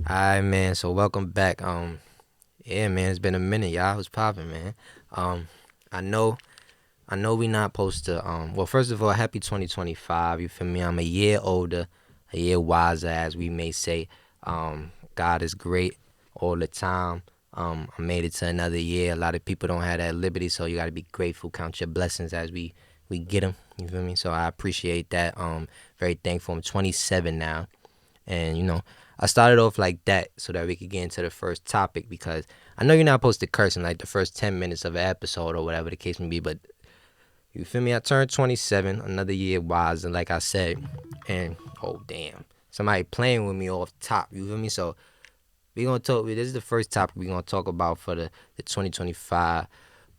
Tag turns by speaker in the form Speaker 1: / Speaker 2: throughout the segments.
Speaker 1: Alright, man. So welcome back. Yeah, man. It's been a minute, y'all. What's poppin', man? Um, I know, I know we not supposed to. Well, first of all, happy 2025. You feel me? I'm a year older, a year wiser, as we may say. God is great all the time. I made it to another year. A lot of people don't have that liberty, so you got to be grateful. Count your blessings as we get them. You feel me? So I appreciate that. Very thankful. I'm 27 now. And I started off like that so that we could get into the first topic because I know you're not supposed to curse in like the first 10 minutes of an episode or whatever the case may be, but you feel me? I turned 27, another year wise, and like I said, and oh damn, somebody playing with me off top. You feel me? So we gonna talk. This is the first topic we gonna talk about for the 2025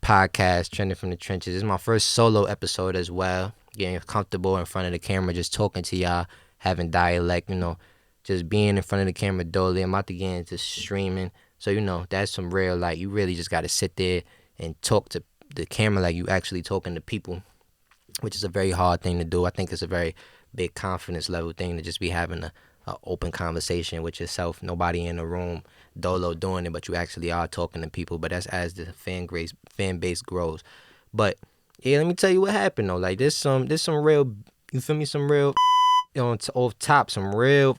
Speaker 1: podcast, Trending from the Trenches. This is my first solo episode as well. Getting comfortable in front of the camera, just talking to y'all, having dialect, just being in front of the camera dolly. I'm about to get into streaming. So, that's some real, like, you really just got to sit there and talk to the camera like you actually talking to people, which is a very hard thing to do. I think it's a very big confidence level thing to just be having a open conversation with yourself. Nobody in the room, dolo doing it, but you actually are talking to people. But that's as the fan base grows. But yeah, let me tell you what happened though. Like there's some real, you feel me? Some real, off top, some real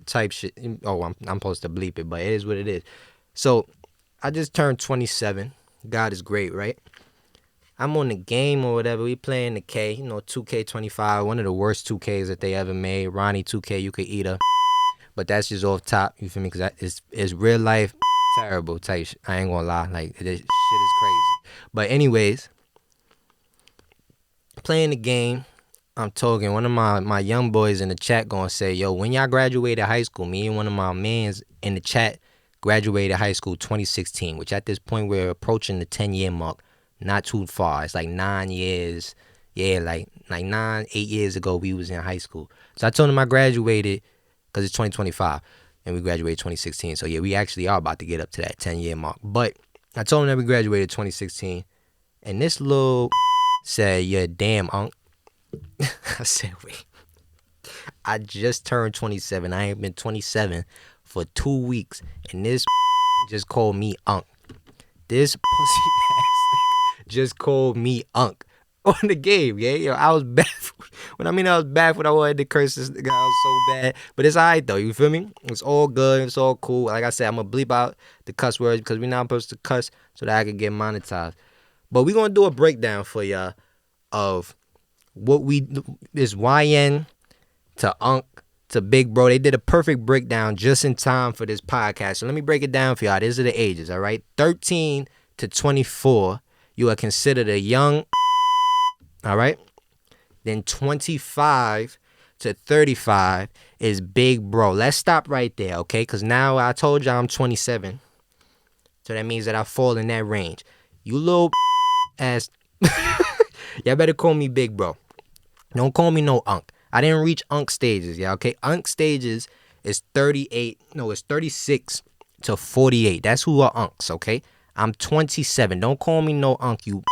Speaker 1: type shit. Oh, I'm supposed to bleep it, but it is what it is. So I just turned 27. God is great, right? I'm on the game or whatever. We playing the K, 2K25, one of the worst 2Ks that they ever made. Ronnie 2K, you could eat her. But that's just off top, you feel me? Because it's real life terrible type shit. I ain't gonna lie. Like, this shit is crazy. But anyways, playing the game, I'm talking. One of my young boys in the chat gonna say, yo, when y'all graduated high school, me and one of my mans in the chat graduated high school 2016, which at this point we're approaching the 10-year mark. Not too far. It's like 9 years. Yeah, like 8 years ago we was in high school. So I told him I graduated because it's 2025 and we graduated 2016. So yeah, we actually are about to get up to that 10-year mark. But I told him that we graduated 2016, and this little said, "Yeah, damn, unc." I said, "Wait, I just turned 27. I ain't been 27 for 2 weeks, and this just called me unc. This pussy ass just called me unc on the game, yeah. Yo, I was baffled. I was baffled, I wanted to curse this nigga out so bad. But it's alright though, you feel me? It's all good, it's all cool. Like I said, I'm gonna bleep out the cuss words because we're not supposed to cuss so that I can get monetized. But we're gonna do a breakdown for y'all of what we is YN to Unc to Big Bro. They did a perfect breakdown just in time for this podcast. So let me break it down for y'all. These are the ages, all right? 13 to 24, you are considered a young, all right? Then 25 to 35 is Big Bro. Let's stop right there, okay? Because now I told y'all I'm 27. So that means that I fall in that range. You little ass, y'all better call me Big Bro. Don't call me no Unc. I didn't reach Unc stages, yeah, okay? Unc stages is 38, no, it's 36 to 48. That's who are Uncs, okay? I'm 27. Don't call me no Unc, you.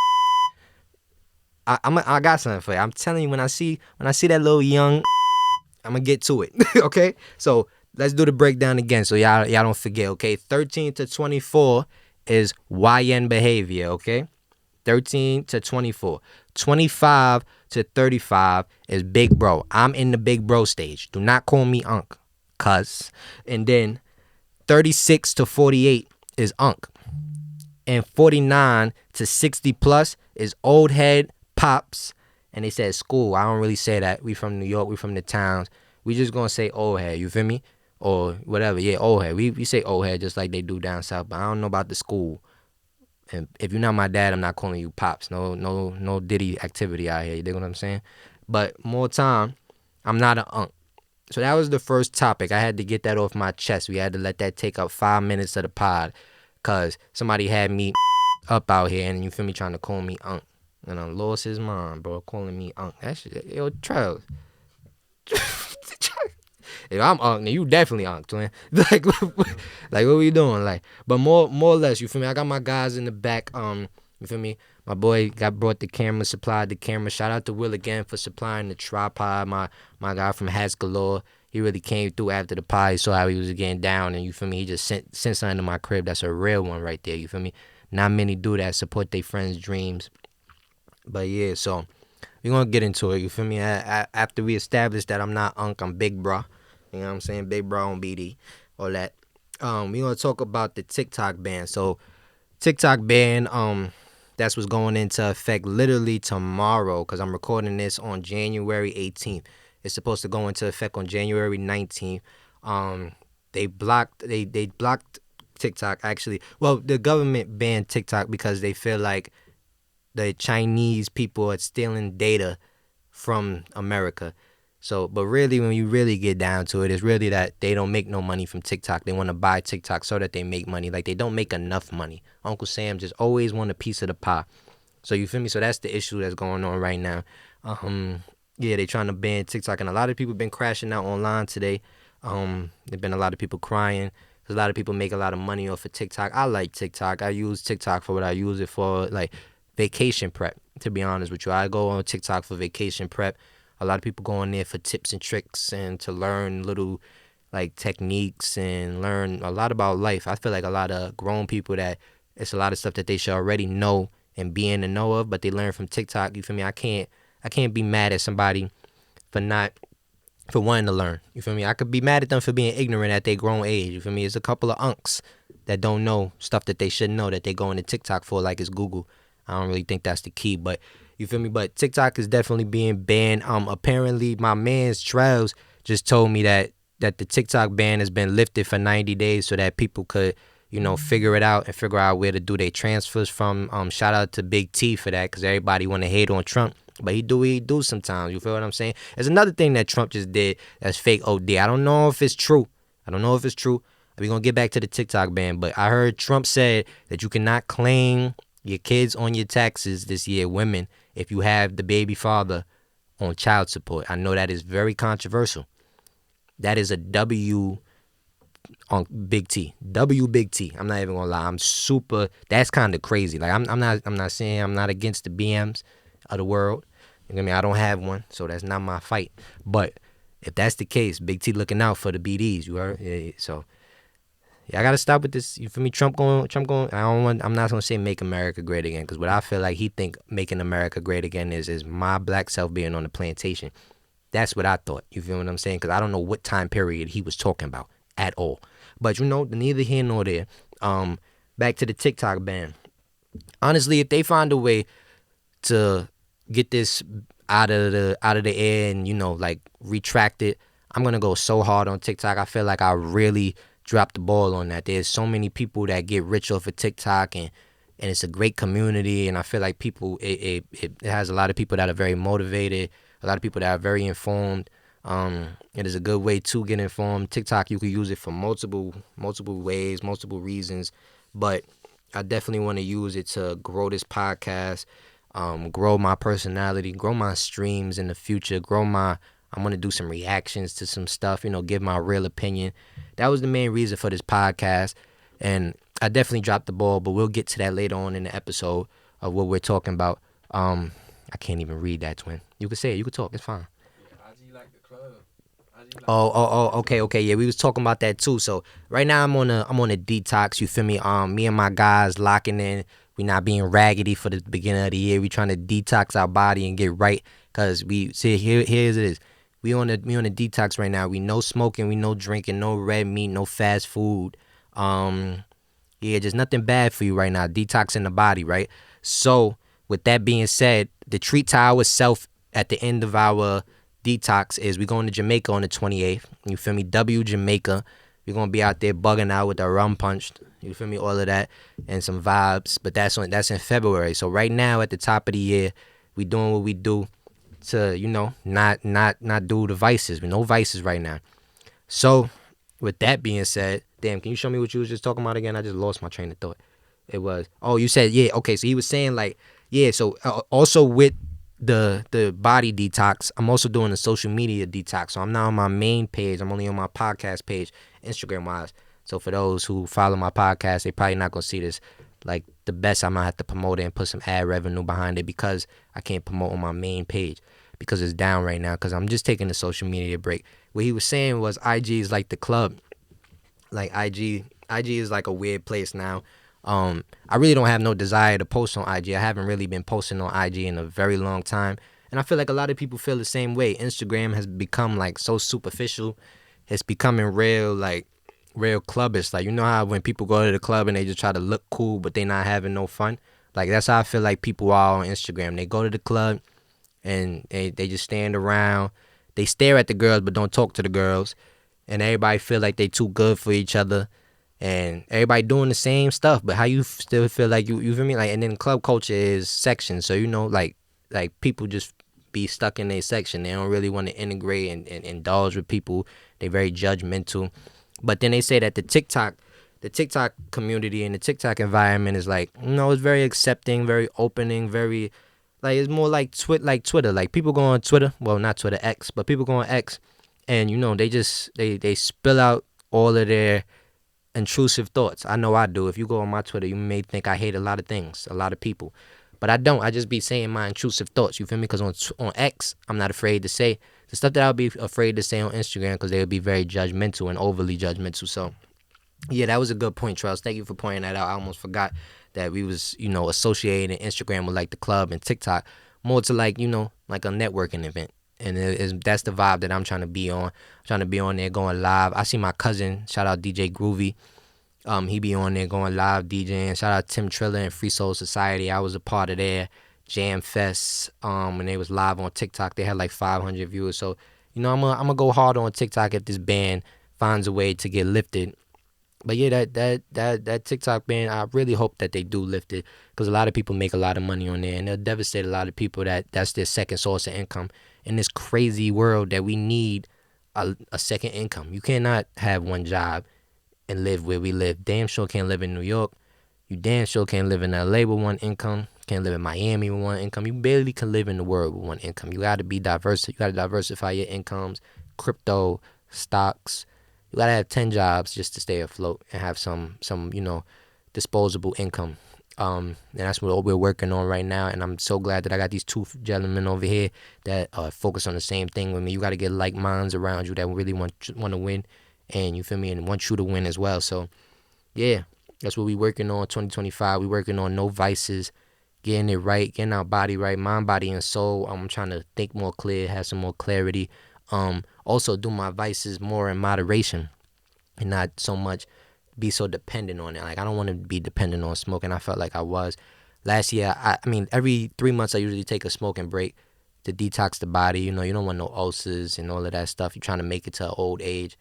Speaker 1: I got something for you. I'm telling you, when I see that little young, I'm gonna get to it, okay? So let's do the breakdown again, so y'all don't forget, okay? 13 to 24 is YN behavior, okay? 13 to 24. 25 to 35 is Big Bro. I'm in the Big Bro stage. Do not call me Unc, cuz. And then 36 to 48 is Unc. And 49 to 60 plus is Old Head, Pops. And they said school. I don't really say that. We from New York. We from the towns. We just gonna say Old Head. You feel me? Or whatever. Yeah, Old Head. We say Old Head just like they do down south. But I don't know about the school. And if you're not my dad, I'm not calling you Pops. No Diddy activity out here. You dig what I'm saying? But more time, I'm not an Unc. So that was the first topic. I had to get that off my chest. We had to let that take up 5 minutes of the pod. Because somebody had me up out here and you feel me trying to call me Unc. And I lost his mind, bro, calling me Unc. That shit, yo, Travis. If I'm Unc, then you definitely Unc, twin. Like, like what we doing? Like, but more or less, you feel me? I got my guys in the back. You feel me? My boy brought the camera, supplied the camera. Shout out to Will again for supplying the tripod. My guy from Hats Galore. he really came through after the pod. He saw how he was getting down, and you feel me. He just sent something to my crib. That's a real one right there. You feel me. Not many do that. Support their friends' dreams. But yeah, so we're gonna get into it. You feel me? After we establish that I'm not Unc, I'm Big Bro. You know what I'm saying? Big Bro on BD, all that. We're gonna talk about the TikTok ban. So TikTok ban, that's what's going into effect literally tomorrow, because I'm recording this on January 18th. It's supposed to go into effect on January 19th. They blocked TikTok actually. Well, the government banned TikTok because they feel like the Chinese people are stealing data from America. So, but really, when you really get down to it, it's really that they don't make no money from TikTok. They want to buy TikTok so that they make money. Like, they don't make enough money. Uncle Sam just always want a piece of the pie. So, you feel me? So, that's the issue that's going on right now. Yeah, they trying to ban TikTok, and a lot of people been crashing out online today. There's been a lot of people crying. There's a lot of people make a lot of money off of TikTok. I like TikTok. I use TikTok for what I use it for, like vacation prep, to be honest with you. I go on TikTok for vacation prep. A lot of people go on there for tips and tricks and to learn little like techniques and learn a lot about life. I feel like a lot of grown people that it's a lot of stuff that they should already know and be in the know of, but they learn from TikTok. You feel me? I can't be mad at somebody for wanting to learn. You feel me? I could be mad at them for being ignorant at their grown age. You feel me? It's a couple of unks that don't know stuff that they should know that they go into TikTok for, like it's Google. I don't really think that's the key, but you feel me? But TikTok is definitely being banned. Apparently my man's Trails just told me that the TikTok ban has been lifted for 90 days so that people could, figure it out and figure out where to do their transfers from. Shout out to Big T for that, because everybody want to hate on Trump, but he do what he do sometimes. You feel what I'm saying? There's another thing that Trump just did that's fake OD. I don't know if it's true. We're going to get back to the TikTok ban, but I heard Trump said that you cannot claim your kids on your taxes this year, women, if you have the baby father on child support. I know that is very controversial. That is a W on Big T. W Big T. I'm not even gonna lie. That's kind of crazy. Like I'm not saying I'm not against the BMs of the world. You know what I mean? I don't have one, so that's not my fight. But if that's the case, Big T looking out for the BDs. You heard? Yeah, so. Yeah, I gotta stop with this. You feel me? Trump going. I'm not gonna say make America great again, because what I feel like he think making America great again is my black self being on the plantation. That's what I thought. You feel what I'm saying? Because I don't know what time period he was talking about at all. But neither here nor there. Back to the TikTok ban. Honestly, if they find a way to get this out of the air and like retract it, I'm gonna go so hard on TikTok. I feel like I really dropped the ball on that. There's so many people that get rich off of TikTok, and it's a great community, and I feel like people it has a lot of people that are very motivated, a lot of people that are very informed. It is a good way to get informed. TikTok, you can use it for multiple ways, multiple reasons, but I definitely want to use it to grow this podcast, grow my personality, grow my streams in the future, I'm going to do some reactions to some stuff, give my real opinion. That was the main reason for this podcast, and I definitely dropped the ball, but we'll get to that later on in the episode of what we're talking about. I can't even read that, twin. You can say it. You can talk. It's fine.
Speaker 2: IG like the club.
Speaker 1: Okay. Yeah, we was talking about that too. So right now I'm on a detox. You feel me? Me and my guys locking in. We not being raggedy for the beginning of the year. We trying to detox our body and get right. Cause we see here's it is. We on a detox right now. We no smoking, we no drinking, no red meat, no fast food. Yeah, just nothing bad for you right now. Detoxing the body, right? So with that being said, the treat to ourself at the end of our detox is we going to Jamaica on the 28th. You feel me? W Jamaica. We're gonna be out there bugging out with the rum punched. You feel me? All of that and some vibes. But that's in February. So right now at the top of the year, we doing what we do to, not do the vices. No vices right now. So with that being said, damn, can you show me what you was just talking about again? I just lost my train of thought. It was, you said, yeah, okay. So he was saying like, yeah, so also with the body detox, I'm also doing a social media detox. So I'm not on my main page. I'm only on my podcast page, Instagram wise. So for those who follow my podcast, they probably not gonna see this like the best. I might have to promote it and put some ad revenue behind it because I can't promote on my main page. because it's down right now. Because I'm just taking a social media break. What he was saying was IG is like the club. Like IG is like a weird place now. I really don't have no desire to post on IG. I haven't really been posting on IG in a very long time, and I feel like a lot of people feel the same way. Instagram has become like so superficial. It's becoming real, like real clubbish. Like, you know how when people go to the club and they just try to look cool, but they not having no fun. Like, that's how I feel like people are on Instagram. They go to the club and they just stand around. They stare at the girls but don't talk to the girls, and everybody feel like they too good for each other, and everybody doing the same stuff. But how you still feel like you feel me? Like, and then club culture is sections, so you know, like people just be stuck in their section. They don't really want to integrate and indulge with people. They very judgmental. But then they say that the TikTok community and the TikTok environment is like, you know, it's very accepting, very opening, very like, it's more like Twitter. Like, people go on Twitter, well, not Twitter X, but people go on X, and you know, they spill out all of their intrusive thoughts. I know I do. If you go on my Twitter, you may think I hate a lot of things, a lot of people, but I don't. I just be saying my intrusive thoughts. You feel me? Because on X, I'm not afraid to say the stuff that I'll be afraid to say on Instagram, because they would be very judgmental and overly judgmental. So yeah, that was a good point, Charles. Thank you for pointing that out. I almost forgot that we was, you know, associating Instagram with like the club and TikTok more to like, you know, like a networking event. And that's the vibe that I'm trying to be on. I'm trying to be on there going live. I see my cousin, shout out DJ Groovy. He be on there going live DJing. Shout out Tim Triller and Free Soul Society. I was a part of their Jam Fest. When they was live on TikTok, they had like 500 viewers. So, you know, I'm gonna go hard on TikTok if this band finds a way to get lifted. But yeah, that TikTok ban, I really hope that they do lift it, because a lot of people make a lot of money on there, and they'll devastate a lot of people that's their second source of income in this crazy world that we need a second income. You cannot have one job and live where we live. Damn sure can't live in New York. You damn sure can't live in LA with one income. Can't live in Miami with one income. You barely can live in the world with one income. You got to be diverse. You got to diversify your incomes, crypto, stocks. You gotta have 10 jobs just to stay afloat and have some you know, disposable income. And that's what we're working on right now. And I'm so glad that I got these two gentlemen over here that focus on the same thing with me. You got to get like minds around you that really want to win, and you feel me, and want you to win as well. So yeah, that's what we working on. 2025, we working on no vices, getting it right, getting our body right, mind, body, and soul. I'm trying to think more clear, have some more clarity. Also do my vices more in moderation and not so much be so dependent on it. Like, I don't want to be dependent on smoking. I felt like I was. Last year, I mean, every 3 months I usually take a smoking break to detox the body. You know, you don't want no ulcers and all of that stuff. You're trying to make it to old age.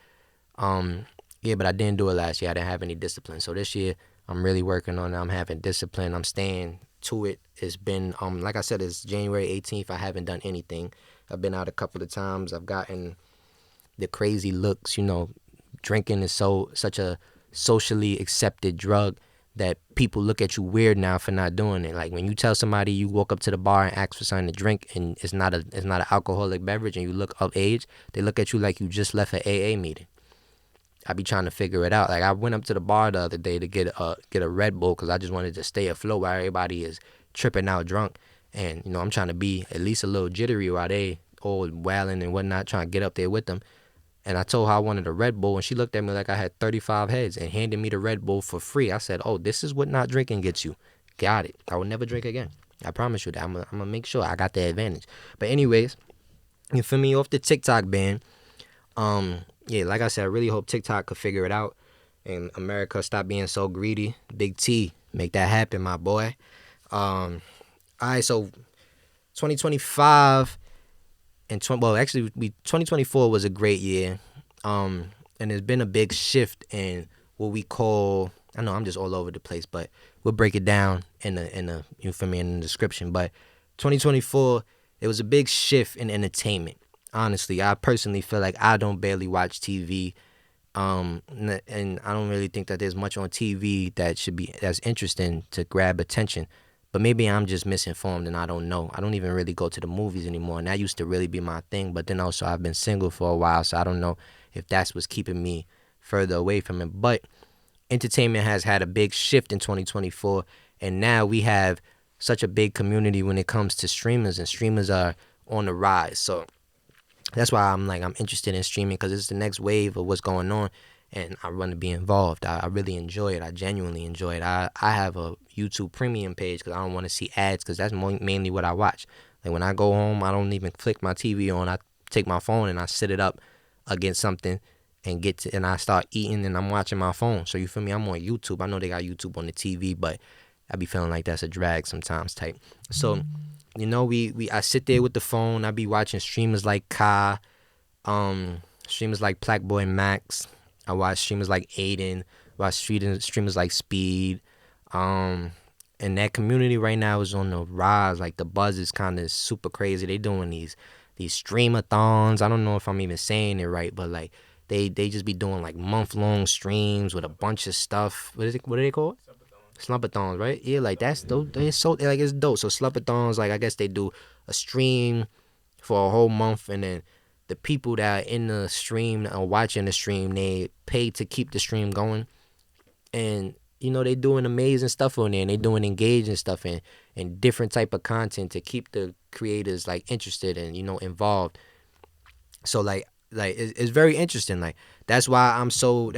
Speaker 1: Yeah, but I didn't do it last year. I didn't have any discipline. So this year, I'm really working on it. I'm having discipline. I'm staying to it. It's been, like I said, it's January 18th. I haven't done anything. I've been out a couple of times. I've gotten the crazy looks. You know, drinking is such a socially accepted drug that people look at you weird now for not doing it. Like, when you tell somebody you walk up to the bar and ask for something to drink and it's not an alcoholic beverage and you look of age, they look at you like you just left an AA meeting. I be trying to figure it out. Like, I went up to the bar the other day to get a Red Bull because I just wanted to stay afloat while everybody is tripping out drunk. And, you know, I'm trying to be at least a little jittery while they all wailing and whatnot, trying to get up there with them. And I told her I wanted a Red Bull, and she looked at me like I had 35 heads and handed me the Red Bull for free. I said, oh, this is what not drinking gets you. Got it. I will never drink again. I promise you that. I'm going to make sure I got the advantage. But anyways, you feel me? Off the TikTok ban. Yeah, like I said, I really hope TikTok could figure it out and America stop being so greedy. Big T, make that happen, my boy. All right, so 2025 and 2024 was a great year. And there's been a big shift in what we call, I know I'm just all over the place, but we'll break it down in the you feel me, in the description. But 2024, it was a big shift in entertainment. Honestly, I personally feel like I don't barely watch TV, and I don't really think that there's much on TV that's interesting to grab attention. But maybe I'm just misinformed and I don't know. I don't even really go to the movies anymore, and that used to really be my thing. But then also I've been single for a while, so I don't know if that's what's keeping me further away from it. But entertainment has had a big shift in 2024, and now we have such a big community when it comes to streamers, and streamers are on the rise. So that's why I'm interested in streaming, because it's the next wave of what's going on, and I want to be involved. I really enjoy it. I genuinely enjoy it. I have a YouTube Premium page because I don't want to see ads, because that's mainly what I watch. Like when I go home, I don't even flick my TV on. I take my phone and I sit it up against something and I start eating and I'm watching my phone. So you feel me? I'm on YouTube. I know they got YouTube on the TV, but I be feeling like that's a drag sometimes type. So I sit there with the phone. I be watching streamers like Kai, streamers like Blackboy Max. I watch streamers like Aiden. Watch streamers like Speed. And that community right now is on the rise. Like the buzz is kind of super crazy. They doing these streamathons. I don't know if I'm even saying it right, but like they just be doing like month-long streams with a bunch of stuff. What are they called? Slumpathons, right? Yeah, like that's dope. It's so like it's dope. So slumpathons, like I guess they do a stream for a whole month, and then the people that are in the stream or watching the stream, they pay to keep the stream going, and they doing amazing stuff on there, and they doing engaging stuff and different type of content to keep the creators like interested and involved. So like it's very interesting. Like that's why I'm so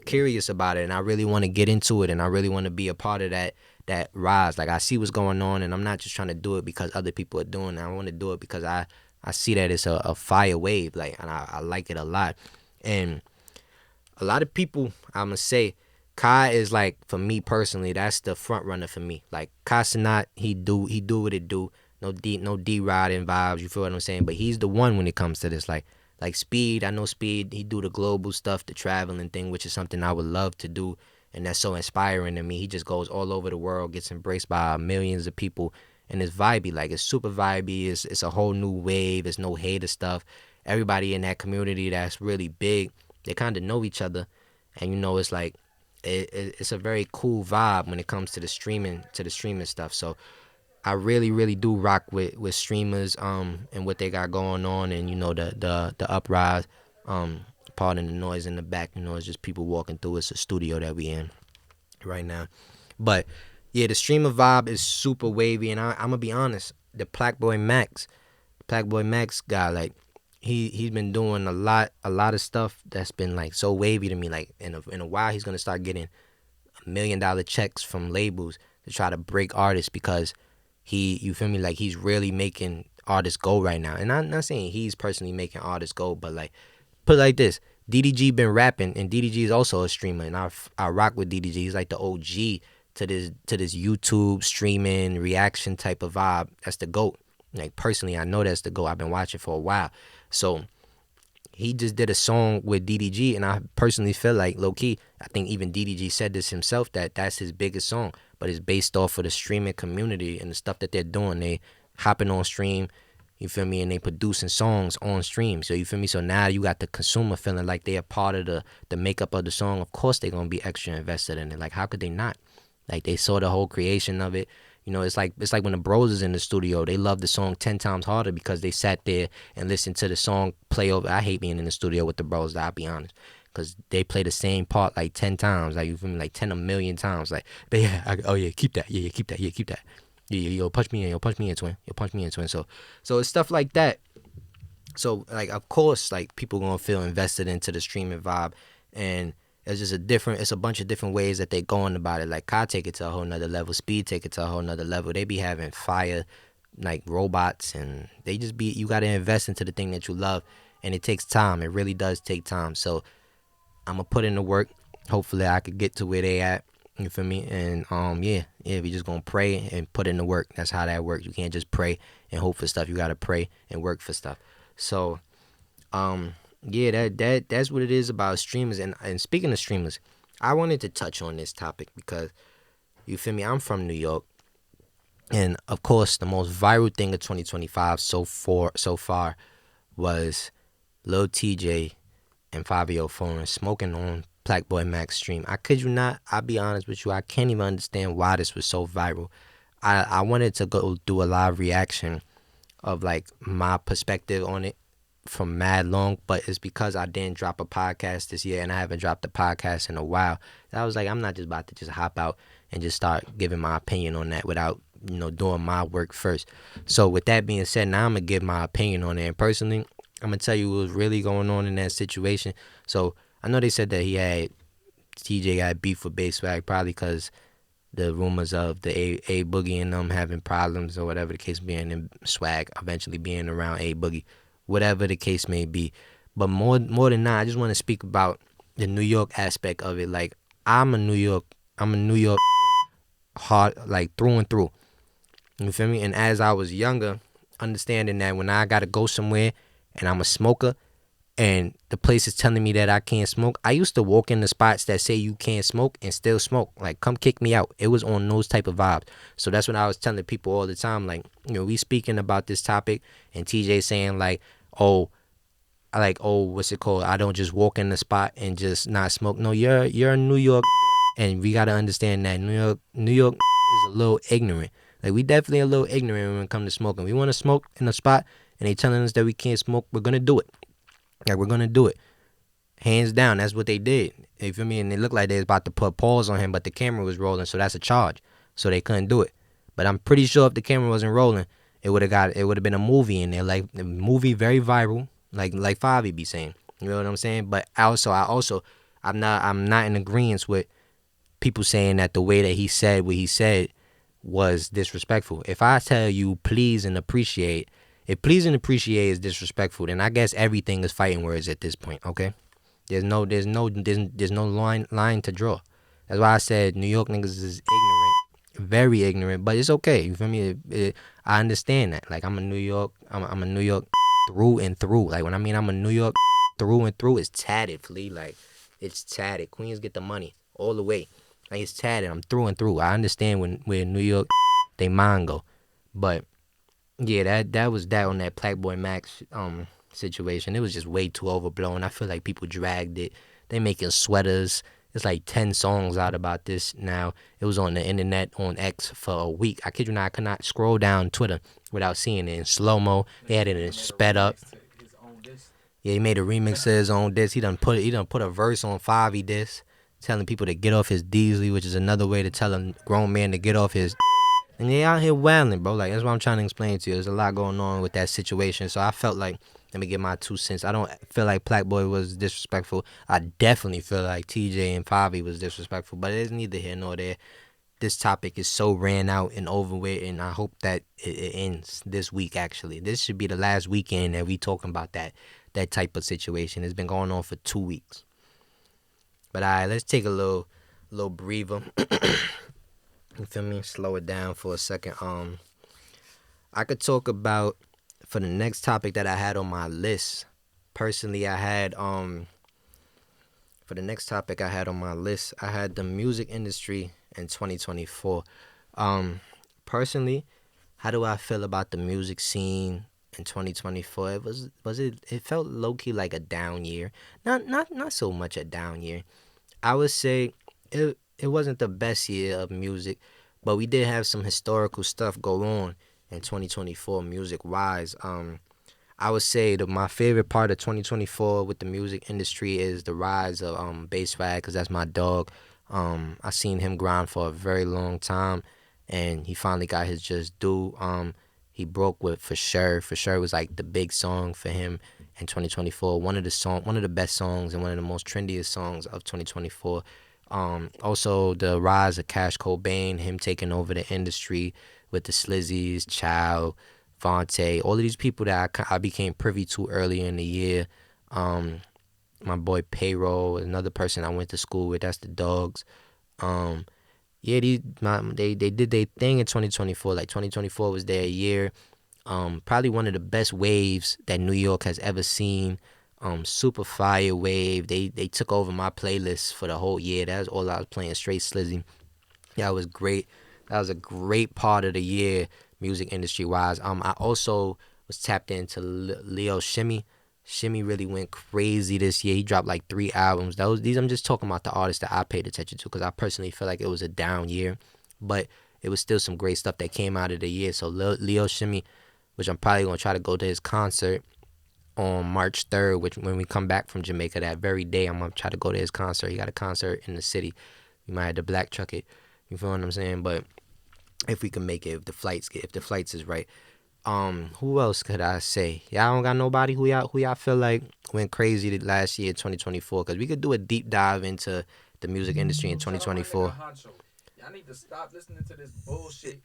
Speaker 1: curious about it, and I really want to get into it, and I really want to be a part of that rise. Like I see what's going on, and I'm not just trying to do it because other people are doing it. I want to do it because I see that it's a fire wave, like, and I like it a lot. And a lot of people, I'm gonna say, Kai is like, for me personally, that's the front runner for me. Like Kai Sinat, he do what it do. No D riding vibes. You feel what I'm saying? But he's the one when it comes to this. Like Speed, I know Speed. He do the global stuff, the traveling thing, which is something I would love to do, and that's so inspiring to me. He just goes all over the world, gets embraced by millions of people, and it's vibey. Like it's super vibey. It's a whole new wave. It's no hater stuff. Everybody in that community that's really big, they kind of know each other, and it's like it's a very cool vibe when it comes to the streaming stuff. So I really really do rock with streamers and what they got going on, and the uprise. Pardon the noise in the back. It's just people walking through. It's a studio that we in right now. But yeah, the streamer vibe is super wavy, and I'm gonna be honest. The Blackboy Max guy, like he's been doing a lot of stuff that's been like so wavy to me. Like in a while, he's gonna start getting $1 million checks from labels to try to break artists, because you feel me, like he's really making artists go right now. And I'm not saying he's personally making artists go, but like put it like this: DDG been rapping, and DDG is also a streamer, and I rock with DDG. He's like the OG to this YouTube streaming reaction type of vibe. That's the GOAT. Like personally, I know that's the GOAT. I've been watching for a while. So he just did a song with DDG, and I personally feel like, low key, I think even DDG said this himself, that that's his biggest song, but it's based off of the streaming community and the stuff that they're doing. They hopping on stream, you feel me, and they producing songs on stream. So you feel me. So now you got the consumer feeling like they are part of the makeup of the song. Of course they're gonna be extra invested in it. Like how could they not? Like they saw the whole creation of it. It's like when the bros is in the studio, they love the song 10 times harder because they sat there and listened to the song play over. I hate being in the studio with the bros, I'll be honest, because they play the same part like 10 times, like you feel me, like 10 a million times. Like, but yeah, oh yeah, keep that, yeah, keep that, yeah, keep that, yeah, yo, punch me in, twin, yo, punch me in, twin. So it's stuff like that. So like, of course, like people gonna feel invested into the streaming vibe, and it's a bunch of different ways that they going about it. Like Kai take it to a whole nother level, Speed take it to a whole nother level. They be having fire like robots, and you gotta invest into the thing that you love, and it takes time. It really does take time. So I'm gonna put in the work. Hopefully I could get to where they at. You feel me? And yeah, we just gonna pray and put in the work. That's how that works. You can't just pray and hope for stuff. You gotta pray and work for stuff. So yeah, that's what it is about streamers. And speaking of streamers, I wanted to touch on this topic because you feel me, I'm from New York, and of course the most viral thing of 2025 so far was Lil TJ and Fabio Foreign smoking on Blackboy Max stream. I kid you not, I'll be honest with you, I can't even understand why this was so viral. I wanted to go do a live reaction of like my perspective on it from mad long, but it's because I didn't drop a podcast this year, and I haven't dropped a podcast in a while. I was like, I'm not just about to just hop out and just start giving my opinion on that without doing my work first. So with that being said, now I'm gonna give my opinion on it. And personally, I'm gonna tell you what was really going on in that situation. So I know they said that TJ got beef with Bass Swag probably because the rumors of the A Boogie and them having problems or whatever the case being, and Swag eventually being around A Boogie, whatever the case may be. But more than that, I just want to speak about the New York aspect of it. Like I'm a New York hard, like through and through. You feel me? And as I was younger, understanding that when I gotta go somewhere and I'm a smoker and the place is telling me that I can't smoke, I used to walk in the spots that say you can't smoke and still smoke. Like, come kick me out. It was on those type of vibes. So that's what I was telling people all the time. Like, we speaking about this topic and TJ saying oh, what's it called? I don't just walk in the spot and just not smoke. No, you're in New York, and we gotta understand that New York is a little ignorant. Like, we definitely a little ignorant when it comes to smoking. We want to smoke in a spot, and they telling us that we can't smoke. We're gonna do it. Like, we're gonna do it, hands down. That's what they did. You feel me? And it looked like they was about to put pause on him, but the camera was rolling, so that's a charge. So they couldn't do it. But I'm pretty sure if the camera wasn't rolling, it would have been a movie in there, like a movie very viral, like Favi be saying. You know what I'm saying? But I'm not in agreement with people saying that the way that he said what he said was disrespectful. If I tell you please and appreciate, if please and appreciate is disrespectful, then I guess everything is fighting words at this point. Okay, there's no line to draw. That's why I said New York niggas is ignorant, very ignorant. But it's okay. You feel me? I understand that. Like, I'm a New York through and through. Like, when I mean I'm a New York through and through, it's tatted, flea. Like, it's tatted. Queens get the money all the way. Like, it's tatted. I'm through and through. I understand where New York they mind go, but yeah, that was that on that Black Max situation. It was just way too overblown. I feel like people dragged it. They making sweaters. It's like 10 songs out about this now. It was on the internet on X for a week. I kid you not, I could not scroll down Twitter without seeing it in slow mo. They had it in sped up. Yeah, he made a remix to his own disc. He done put a verse on 5 disc, telling people to get off his Deasley, which is another way to tell a grown man to get off his. And they out here wailing, bro. Like, that's what I'm trying to explain to you. There's a lot going on with that situation. So I felt like, let me get my 2 cents. I don't feel like Black Boy was disrespectful. I definitely feel like TJ and Favi was disrespectful. But it's neither here nor there. This topic is so ran out and over with, and I hope that it ends this week. Actually, this should be the last weekend that we talking about that type of situation. It's been going on for 2 weeks. But all right, let's take a little breather. You feel me? Slow it down for a second. I could talk about, for the next topic that I had on my list. Personally, I had for the next topic I had on my list, I had the music industry in 2024. Personally, how do I feel about the music scene in 2024? It felt low key like a down year. Not so much a down year. I would say it wasn't the best year of music, but we did have some historical stuff go on in 2024 music wise. I would say that my favorite part of 2024 with the music industry is the rise of Bass Swag, because that's my dog. I seen him grind for a very long time, and he finally got his just due. He broke with For Sure. For Sure was like the big song for him in 2024. One of the best songs and one of the most trendiest songs of 2024. Also the rise of Cash Cobain, him taking over the industry with the Slizzies, Child, Vontae, all of these people that I became privy to earlier in the year. My boy Payroll, another person I went to school with. That's the Dogs. Yeah, they did their thing in 2024. Like, 2024 was their year. Probably one of the best waves that New York has ever seen. Super fire wave. They took over my playlist for the whole year. That was all I was playing, straight Slizzy. Yeah, it was great. That was a great part of the year, music industry wise. I also was tapped into Leo Shimmy. Shimmy really went crazy this year. He dropped like 3 albums. I'm just talking about the artists that I paid attention to, because I personally feel like it was a down year, but it was still some great stuff that came out of the year. So Leo Shimmy, which I'm probably gonna try to go to his concert on March 3rd, which when we come back from Jamaica that very day, I'm gonna try to go to his concert. He got a concert in the city. We might have to black truck it. You feel what I'm saying? But if we can make it, if the flights is right. Who else could I say? Y'all don't got nobody who y'all feel like went crazy last year, 2024? Because we could do a deep dive into the music industry in
Speaker 2: Shout out my nigga
Speaker 1: 2024.
Speaker 2: Honcho. Y'all need to stop listening to this bullshit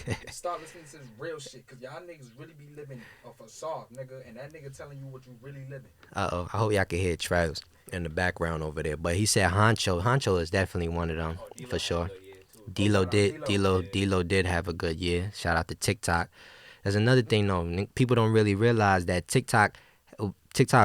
Speaker 2: and start listening to this real shit. Cause y'all niggas really be living a facade, nigga. And that nigga telling you what you really living.
Speaker 1: Uh-oh, I hope y'all can hear Travis in the background over there. But he said Honcho. Honcho is definitely one of them,
Speaker 3: Oh,
Speaker 1: for
Speaker 3: D-Lo had a
Speaker 1: sure.
Speaker 3: good year too.
Speaker 2: Oh,
Speaker 1: D-Lo
Speaker 2: shout out
Speaker 1: did.
Speaker 2: D-Lo.
Speaker 1: D-Lo,
Speaker 3: Yeah.
Speaker 1: D-Lo did have a good year. Shout out to TikTok. There's another thing though. People don't really realize that TikTok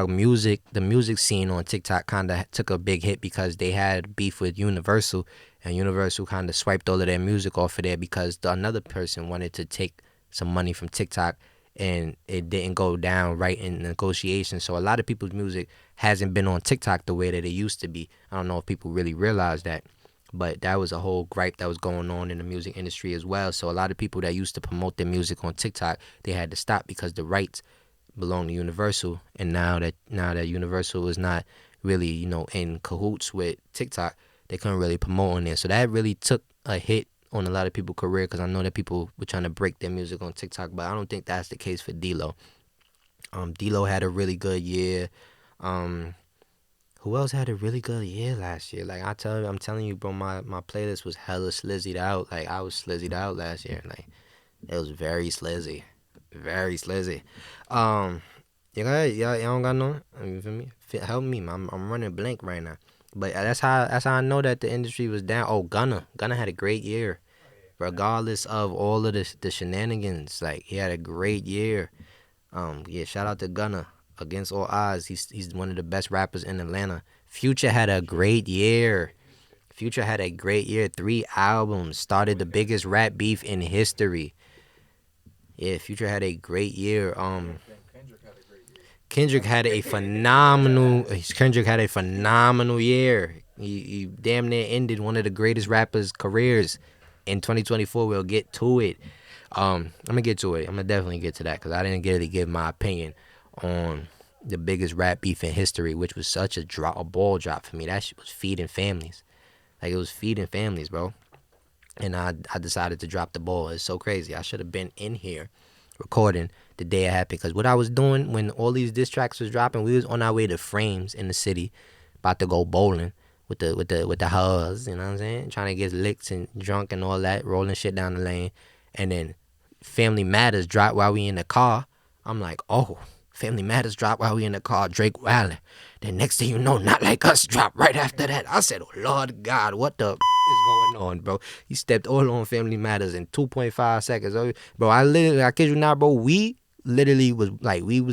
Speaker 1: music, the music scene on TikTok kind of took a big hit because they had beef with Universal, and Universal kind of swiped all of their music off of there because another person wanted to take some money from TikTok, and it didn't go down right in negotiations. So a lot of people's music hasn't been on TikTok the way that it used to be. I don't know if people really realize that. But that was a whole gripe that was going on in the music industry as well. So a lot of people that used to promote their music on TikTok, they had to stop because the rights belong to Universal. And now that Universal is not really, in cahoots with TikTok, they couldn't really promote on there. So that really took a hit on a lot of people's career because I know that people were trying to break their music on TikTok, but I don't think that's the case for D-Lo. D-Lo had a really good year. Um, who else had a really good year last year? Like I'm telling you, bro, my playlist was hella slizzied out. Like I was slizzied out last year. Like it was very slizzy, very slizzy. Um, y'all don't got no. You feel me? Help me, man. I'm running blank right now. But that's how I know that the industry was down. Oh, Gunna had a great year, regardless of all of the shenanigans. Like he had a great year. Yeah, shout out to Gunna. Against all odds, he's one of the best rappers in Atlanta. Future had a great year. Future had a great year. 3 albums. Started the biggest rap beef in history. Yeah, Future had a great year.
Speaker 2: Damn, Kendrick had a great year.
Speaker 1: Kendrick had a phenomenal year. He damn near ended one of the greatest rappers' careers. In 2024, we'll get to it. I'm gonna get to it. I'm gonna definitely get to that because I didn't really give my opinion on the biggest rap beef in history, which was such a ball drop for me. That shit was feeding families. Like it was feeding families, bro. And I decided to drop the ball. It's so crazy. I should have been in here recording the day it happened because what I was doing when all these diss tracks was dropping, we was on our way to Frames in the city, about to go bowling with the hoes, you know what I'm saying? Trying to get licked and drunk and all that, rolling shit down the lane, and then Family Matters dropped while we in the car. I'm like, oh, Family Matters dropped while we in the car. Drake Wilder. Then next thing you know, Not Like Us dropped right after that. I said, oh Lord God, what the is going on, bro? He stepped all on Family Matters in 2.5 seconds. Bro, I kid you not, bro. We literally was like, we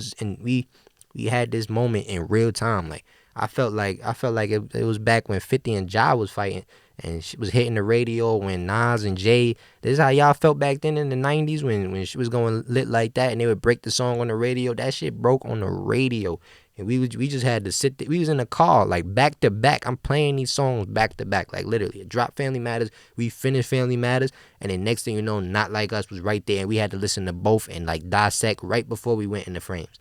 Speaker 1: had this moment in real time. Like I felt like it was back when 50 and Ja was fighting and she was hitting the radio when Nas and Jay. This is how y'all felt back then in the 90s when she was going lit like that and they would break the song on the radio. That shit broke on the radio. And we just had to sit there. We was in the car like back to back. I'm playing these songs back to back, like literally. Drop Family Matters, we finished Family Matters, and then next thing you know, Not Like Us was right there, and we had to listen to both and like dissect right before we went into Frames.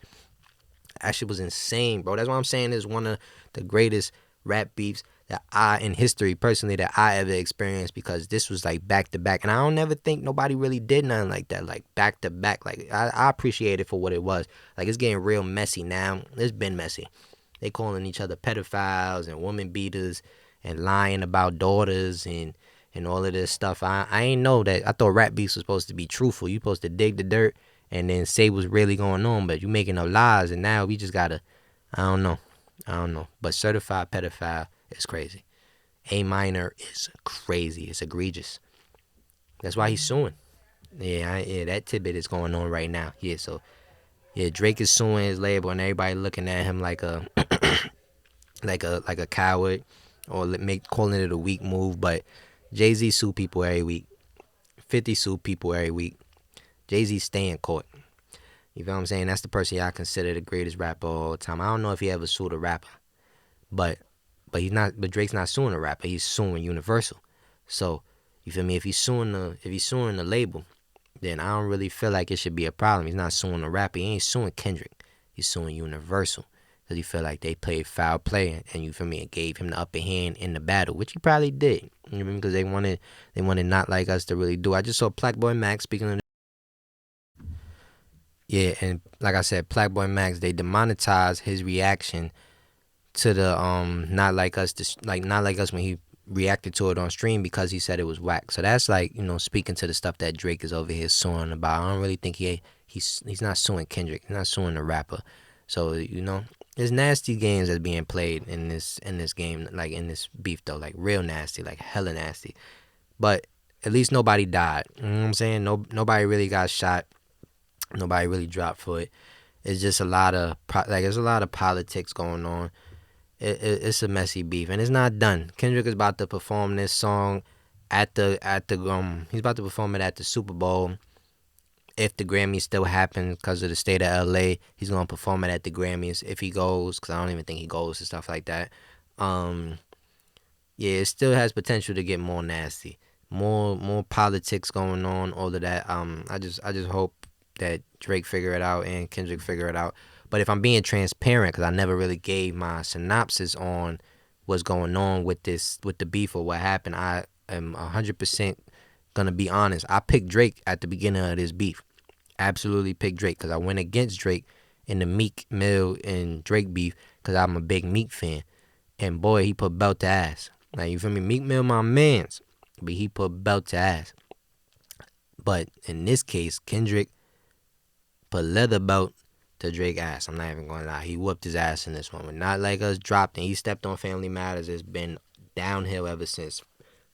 Speaker 1: That shit was insane, bro. That's what I'm saying is one of the greatest rap beefs that in history, personally, that I ever experienced because this was like back to back. And I don't ever think nobody really did nothing like that, like back to back. Like, I appreciate it for what it was. Like, it's getting real messy now. It's been messy. They calling each other pedophiles and woman beaters and lying about daughters and all of this stuff. I ain't know that. I thought rap beefs was supposed to be truthful. You supposed to dig the dirt and then say what's really going on, but you making up lies, and now we just gotta, I don't know. But certified pedophile is crazy. A minor is crazy. It's egregious. That's why he's suing. Yeah, that tidbit is going on right now. Yeah, so yeah, Drake is suing his label, and everybody looking at him like a like a coward, or calling it a weak move. But Jay-Z sue people every week. 50 sue people every week. Jay-Z stay in court. You feel what I'm saying? That's the person y'all consider the greatest rapper of all time. I don't know if he ever sued a rapper, but he's not. But Drake's not suing a rapper. He's suing Universal. So you feel me? If he's suing the label, then I don't really feel like it should be a problem. He's not suing a rapper. He ain't suing Kendrick. He's suing Universal because he feel like they played foul play, and you feel me, and gave him the upper hand in the battle, which he probably did. You know what I mean? Because they wanted Not Like Us to really do. I just saw Blackboy Max speaking of. Yeah, and like I said, Blackboy Max, they demonetized his reaction to the Not Like Us, like Not Like Us when he reacted to it on stream because he said it was whack. So that's like, speaking to the stuff that Drake is over here suing about. I don't really think he's not suing Kendrick. He's not suing the rapper. So there's nasty games that's being played in this game, like in this beef though, like real nasty, like hella nasty. But at least nobody died. You know what I'm saying? Nobody really got shot. Nobody really dropped for it. It's just there's a lot of politics going on. It's a messy beef, and it's not done. Kendrick is about to perform this song he's about to perform it at the Super Bowl. If the Grammys still happen because of the state of LA, he's gonna perform it at the Grammys if he goes, because I don't even think he goes and stuff like that. Um, yeah, it still has potential to get more nasty, more politics going on, all of that. I just hope that Drake figure it out and Kendrick figure it out. But if I'm being transparent, because I never really gave my synopsis on what's going on with the beef or what happened, I am 100% gonna be honest. I picked Drake at the beginning of this beef. Absolutely picked Drake because I went against Drake in the Meek Mill and Drake beef because I'm a big Meek fan. And boy, he put belt to ass. Like, you feel me? Meek Mill my mans, but he put belt to ass. But in this case, Kendrick put leather belt to Drake ass. I'm not even gonna lie. He whooped his ass in this one. When Not Like Us dropped and he stepped on Family Matters, it's been downhill ever since.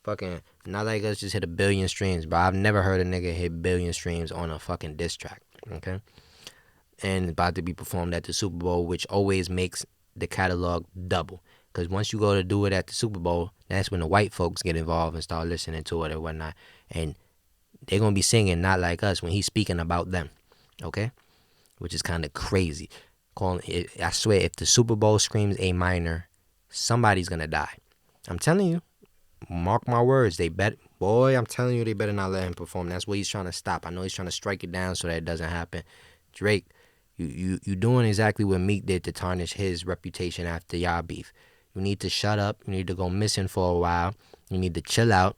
Speaker 1: Fucking Not Like Us just hit 1 billion streams, bro. I've never heard a nigga hit 1 billion streams on a fucking diss track. Okay? And it's about to be performed at the Super Bowl, which always makes the catalog double. Because once you go to do it at the Super Bowl, that's when the white folks get involved and start listening to it or whatnot. And they're going to be singing Not Like Us when he's speaking about them. Okay? Which is kind of crazy. I swear, if the Super Bowl screams A minor, somebody's going to die. I'm telling you. Mark my words. I'm telling you, they better not let him perform. That's what he's trying to stop. I know he's trying to strike it down so that it doesn't happen. Drake, you doing exactly what Meek did to tarnish his reputation after y'all beef. You need to shut up. You need to go missing for a while. You need to chill out.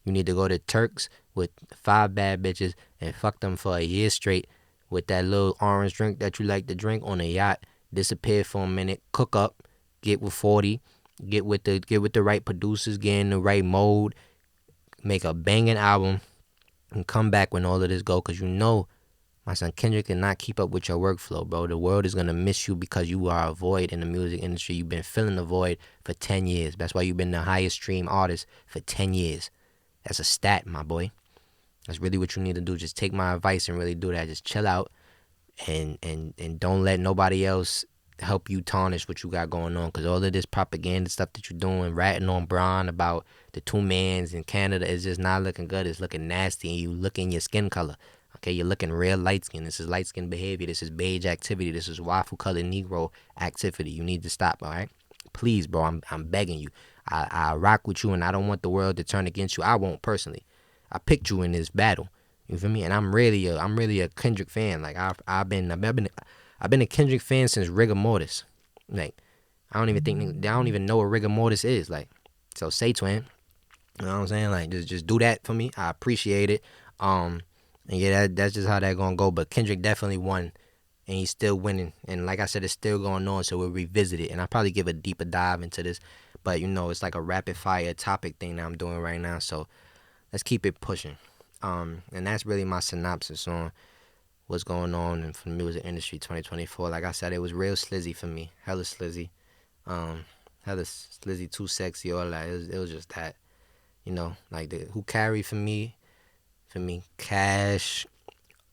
Speaker 1: You need to go to Turks with 5 bad bitches and fuck them for a year straight with that little orange drink that you like to drink on a yacht. Disappear for a minute. Cook up. Get with 40. Get with the right producers. Get in the right mode. Make a banging album. And come back when all of this go. Because my son Kendrick cannot keep up with your workflow, bro. The world is going to miss you because you are a void in the music industry. You've been filling the void for 10 years. That's why you've been the highest stream artist for 10 years. That's a stat, my boy. That's really what you need to do. Just take my advice and really do that. Just chill out and don't let nobody else help you tarnish what you got going on. Because all of this propaganda stuff that you're doing, ratting on Braun about the 2 mans in Canada, is just not looking good. It's looking nasty. And you look in your skin color. Okay, you're looking real light skin. This is light skin behavior. This is beige activity. This is waffle colored Negro activity. You need to stop, all right? Please, bro, I'm begging you. I rock with you, and I don't want the world to turn against you. I won't personally. I picked you in this battle. You feel me? And I'm really a Kendrick fan. Like I've been a Kendrick fan since Rigor Mortis. Like I don't even know what Rigor Mortis is. Like, so say twin. You know what I'm saying? Like just do that for me. I appreciate it. And yeah, that's just how that gonna go. But Kendrick definitely won, and he's still winning. And like I said, it's still going on, so we'll revisit it. And I'll probably give a deeper dive into this. But it's like a rapid fire topic thing that I'm doing right now. So let's keep it pushing. And that's really my synopsis on what's going on in the music industry 2024. Like I said, it was real slizzy for me. Hella slizzy. Hella slizzy, too sexy, all that. It was just that. Like who carried for me? Cash,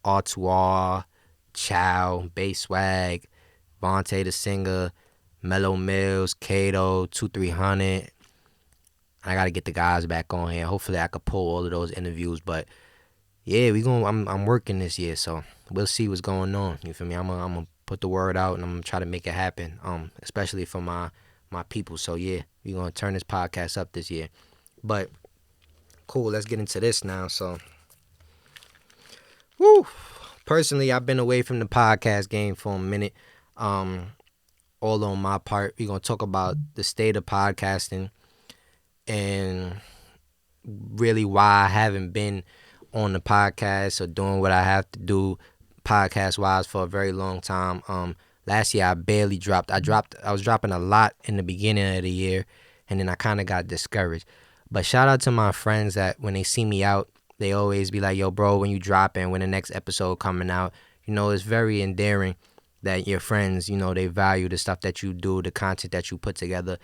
Speaker 1: Artois, Chow, Bass Swag, Vontae the Singer, Mellow Mills, Kato, 2300. I gotta get the guys back on here. Hopefully I could pull all of those interviews. But yeah, I'm working this year, so we'll see what's going on. You feel me? I'm gonna put the word out and I'm gonna try to make it happen. Especially for my people. So yeah, we're gonna turn this podcast up this year. But cool, let's get into this now. So woo. Personally, I've been away from the podcast game for a minute. All on my part. We're gonna talk about the state of podcasting and really why I haven't been on the podcast or doing what I have to do podcast wise for a very long time. Last year I barely dropped. I was dropping a lot in the beginning of the year, and then I kind of got discouraged. But shout out to my friends that when they see me out, they always be like, "Yo, bro, when you dropping, when the next episode coming out." It's very endearing that your friends, they value the stuff that you do, the content that you put together.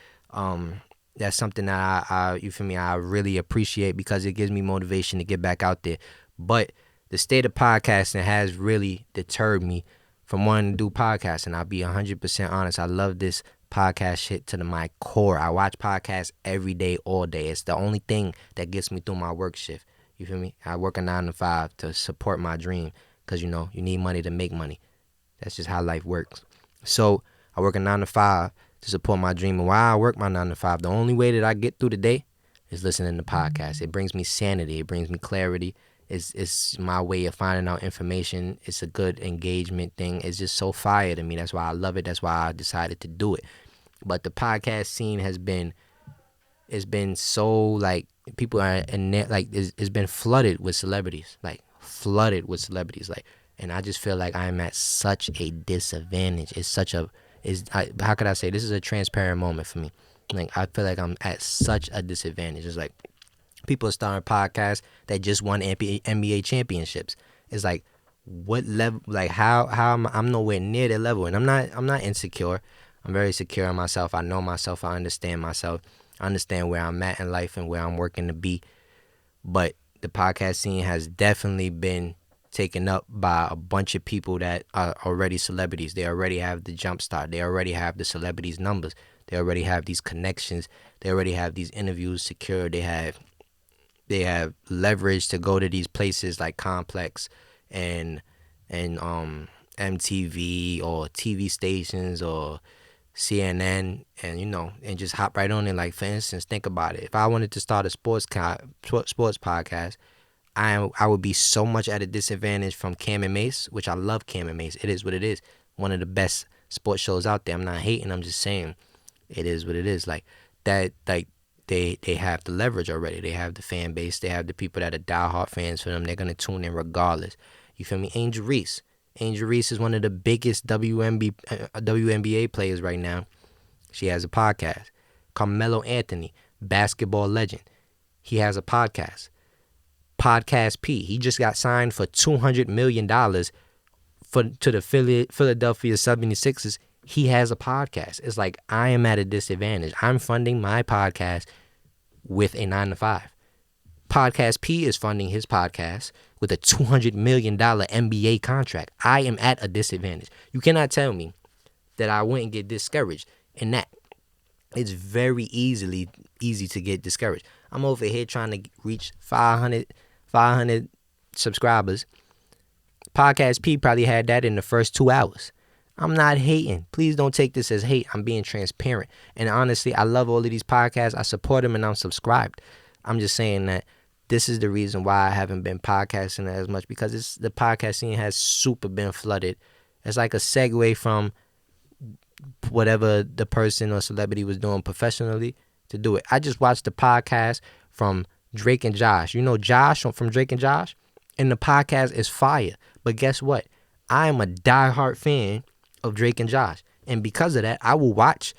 Speaker 1: That's something that you feel me, I really appreciate because it gives me motivation to get back out there. But the state of podcasting has really deterred me from wanting to do podcasting. I'll be 100% honest. I love this podcast shit to my core. I watch podcasts every day, all day. It's the only thing that gets me through my work shift. You feel me? I work a 9 to 5 to support my dream because, you need money to make money. That's just how life works. So I work a 9 to 5 to support my dream. And while I work my 9 to 5, the only way that I get through the day is listening to podcasts. It brings me sanity. It brings me clarity. It's my way of finding out information. It's a good engagement thing. It's just so fire to me. That's why I love it. That's why I decided to do it. But the podcast scene it's been so like people are in there, like it's been flooded with celebrities, like and I just feel like I'm at such a disadvantage. How could I say, this is a transparent moment for me. Like I feel like I'm at such a disadvantage. It's like people are starting podcasts that just won NBA championships. It's like, what level? Like how I'm nowhere near their level, and I'm not insecure. I'm very secure in myself. I know myself. I understand myself. I understand where I'm at in life and where I'm working to be. But the podcast scene has definitely been taken up by a bunch of people that are already celebrities. They already have the jump start. They already have the celebrities' numbers. They already have these connections. They already have these interviews secured. They have leverage to go to these places like Complex and MTV or TV stations or CNN and just hop right on it. Like, for instance, think about it. If I wanted to start a sports podcast, I would be so much at a disadvantage from Cam and Mace, which I love Cam and Mace. It is what it is. One of the best sports shows out there. I'm not hating. I'm just saying it is what it is. Like that. Like they have the leverage already. They have the fan base. They have the people that are diehard fans for them. They're gonna tune in regardless. You feel me? Angel Reese. Angel Reese is one of the biggest WNBA players right now. She has a podcast. Carmelo Anthony, basketball legend. He has a podcast. Podcast P. He just got signed for $200 million to the Philadelphia 76ers. He has a podcast. It's like I am at a disadvantage. I'm funding my podcast with a 9 to 5. Podcast P is funding his podcast with a $200 million NBA contract. I am at a disadvantage. You cannot tell me that I wouldn't get discouraged in that. It's very easy to get discouraged. I'm over here trying to reach 500 subscribers. Podcast P probably had that in the first 2 hours. I'm not hating. Please don't take this as hate. I'm being transparent. And honestly, I love all of these podcasts. I support them and I'm subscribed. I'm just saying that this is the reason why I haven't been podcasting as much, because the podcast scene has super been flooded. It's like a segue from whatever the person or celebrity was doing professionally to do it. I just watched the podcast from Drake and Josh. You know Josh from Drake and Josh? And the podcast is fire. But guess what? I am a diehard fan of Drake and Josh. And because of that, I will watch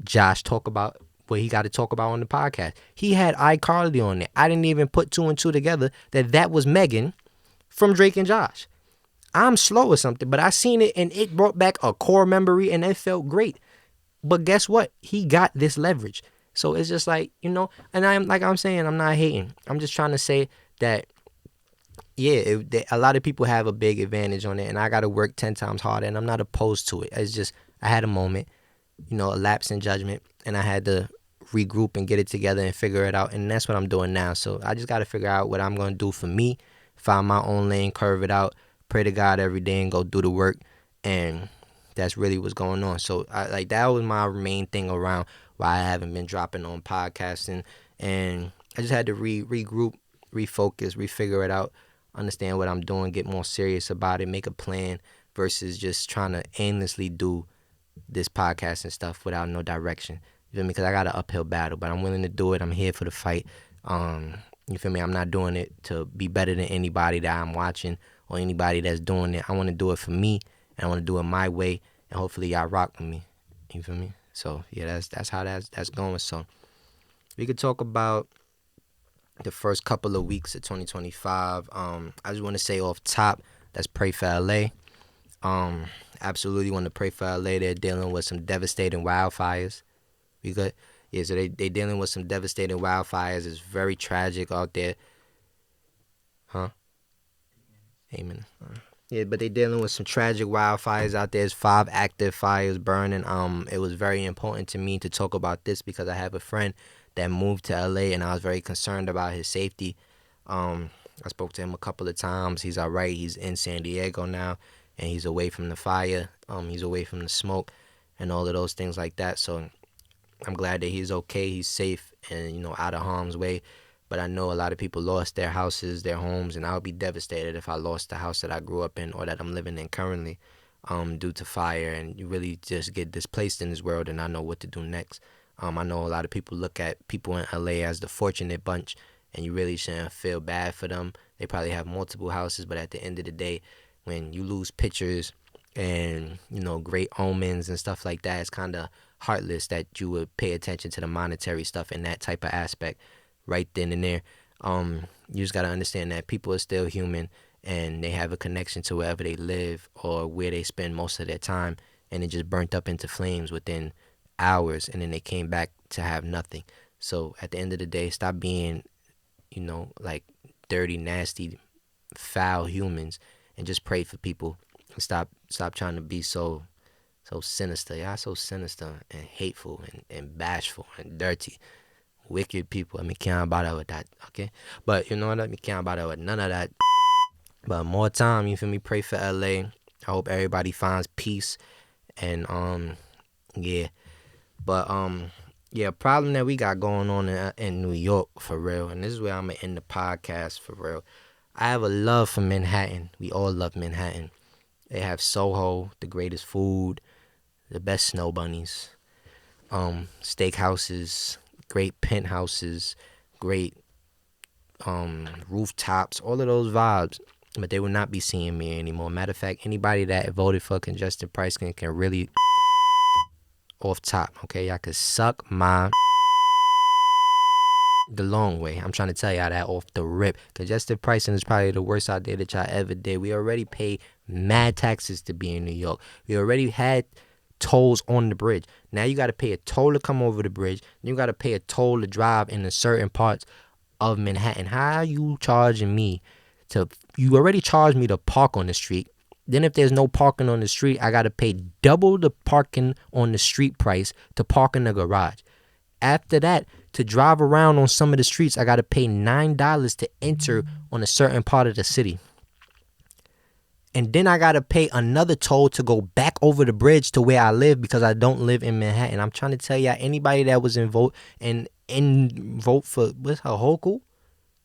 Speaker 1: Josh talk about what he got to talk about on the podcast. He had iCarly on there. I didn't even put 2 and 2 together that was Megan from Drake and Josh. I'm slow or something, but I seen it and it brought back a core memory and it felt great. But guess what? He got this leverage. So it's just like, and I'm saying, I'm not hating. I'm just trying to say that, yeah, a lot of people have a big advantage on it, and I got to work 10 times harder, and I'm not opposed to it. It's just, I had a moment, a lapse in judgment, and I had to regroup and get it together and figure it out, and that's what I'm doing now. So I just got to figure out what I'm going to do for me, find my own lane, curve it out, pray to God every day, and go do the work, and that's really what's going on. So that was my main thing around why I haven't been dropping on podcasting, and I just had to regroup, refocus, refigure it out, understand what I'm doing, get more serious about it, make a plan versus just trying to aimlessly do this podcast and stuff without no direction. You feel me? Because I got an uphill battle, but I'm willing to do it. I'm here for the fight. You feel me? I'm not doing it to be better than anybody that I'm watching or anybody that's doing it. I want to do it for me, and I want to do it my way, and hopefully y'all rock with me. You feel me? So yeah, that's how that's going. So we could talk about the first couple of weeks of 2025. I just want to say off top, let's pray for LA. Um, Absolutely want to pray for LA. They're dealing with some devastating wildfires. We good? Yeah, so they dealing with some devastating wildfires. It's very tragic out there. Huh? Amen. Yeah, but they dealing with some tragic wildfires out there. There's 5 active fires burning. It was very important to me to talk about this because I have a friend that moved to LA and I was very concerned about his safety. I spoke to him a couple of times. He's all right. He's in San Diego now, and he's away from the fire. He's away from the smoke, and all of those things like that. So I'm glad that he's okay. He's safe and out of harm's way. But I know a lot of people lost their houses, their homes, and I would be devastated if I lost the house that I grew up in or that I'm living in currently, due to fire. And you really just get displaced in this world and not know what to do next. I know a lot of people look at people in LA as the fortunate bunch, and you really shouldn't feel bad for them. They probably have multiple houses, but at the end of the day, when you lose pictures and great omens and stuff like that, it's kind of heartless that you would pay attention to the monetary stuff in that type of aspect right then and there. You just got to understand that people are still human and they have a connection to wherever they live or where they spend most of their time, and it just burnt up into flames within hours, and then they came back to have nothing. So at the end of the day, stop being like dirty, nasty, foul humans, and just pray for people. Stop trying to be so sinister. Y'all so sinister and hateful and bashful and dirty. Wicked people. I mean, can't bother with that, okay? But you know what? I mean, can't bother with none of that. But more time, you feel me? Pray for LA. I hope everybody finds peace. And yeah. But yeah, problem that we got going on in New York for real, and this is where I'm gonna end the podcast for real. I have a love for Manhattan. We all love Manhattan. They have Soho, the greatest food, the best snow bunnies, steakhouses, great penthouses, great rooftops, all of those vibes. But they will not be seeing me anymore. Matter of fact, anybody that voted for congested pricing can really off top, okay? Y'all could suck my the long way. I'm trying to tell y'all that off the rip. Congested pricing is probably the worst idea that y'all ever did. We already pay mad taxes to be in New York. We already had tolls on the bridge. Now you got to pay a toll to come over the bridge. You got to pay a toll to drive in the certain parts of Manhattan. How are you charging me to? You already charged me to park on the street. Then if there's no parking on the street, I got to pay double the parking on the street price to park in the garage. After that, to drive around on some of the streets, I got to pay $9 to enter on a certain part of the city. And then I got to pay another toll to go back over the bridge to where I live because I don't live in Manhattan. I'm trying to tell y'all, anybody that was in vote for, what's her, Hochul?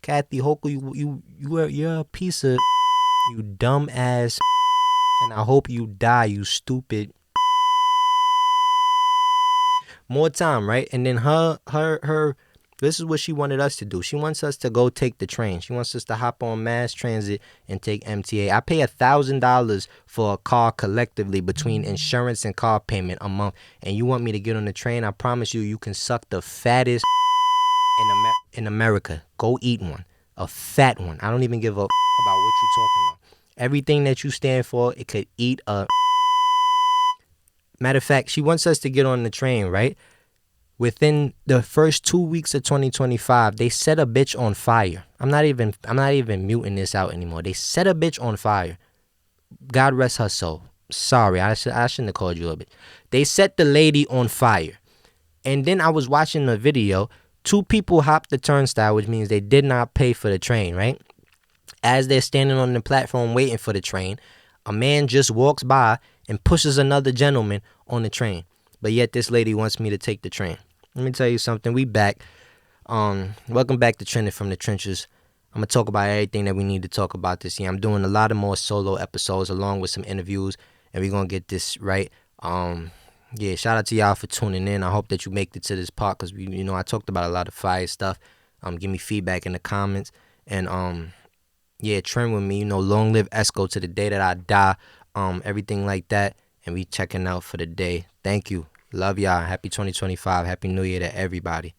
Speaker 1: Kathy Hochul, you're a piece of, you dumb ass, and I hope you die, you stupid. More time, right? And then her, this is what she wanted us to do. She wants us to go take the train. She wants us to hop on mass transit and take MTA. I pay $1,000 for a car collectively between insurance and car payment a month. And you want me to get on the train? I promise you, you can suck the fattest in America. Go eat one. A fat one. I don't even give a about what you're talking about. Everything that you stand for, it could eat a... Matter of fact, she wants us to get on the train, right? Within the first 2 weeks of 2025, they set a bitch on fire. I'm not even muting this out anymore. They set a bitch on fire. God rest her soul. Sorry, I shouldn't have called you a bitch. They set the lady on fire. And then I was watching the video. 2 people hopped the turnstile, which means they did not pay for the train, right? As they're standing on the platform waiting for the train, a man just walks by and pushes another gentleman on the train. But yet this lady wants me to take the train. Let me tell you something. We back. Welcome back to Trending from the Trenches. I'm going to talk about everything that we need to talk about this year. I'm doing a lot of more solo episodes along with some interviews, and we're going to get this right. Yeah, shout out to y'all for tuning in. I hope that you make it to this part because, I talked about a lot of fire stuff. Give me feedback in the comments. And yeah, trend with me. Long live Esco to the day that I die. Everything like that. And we checking out for the day. Thank you. Love y'all. Happy 2025. Happy New Year to everybody.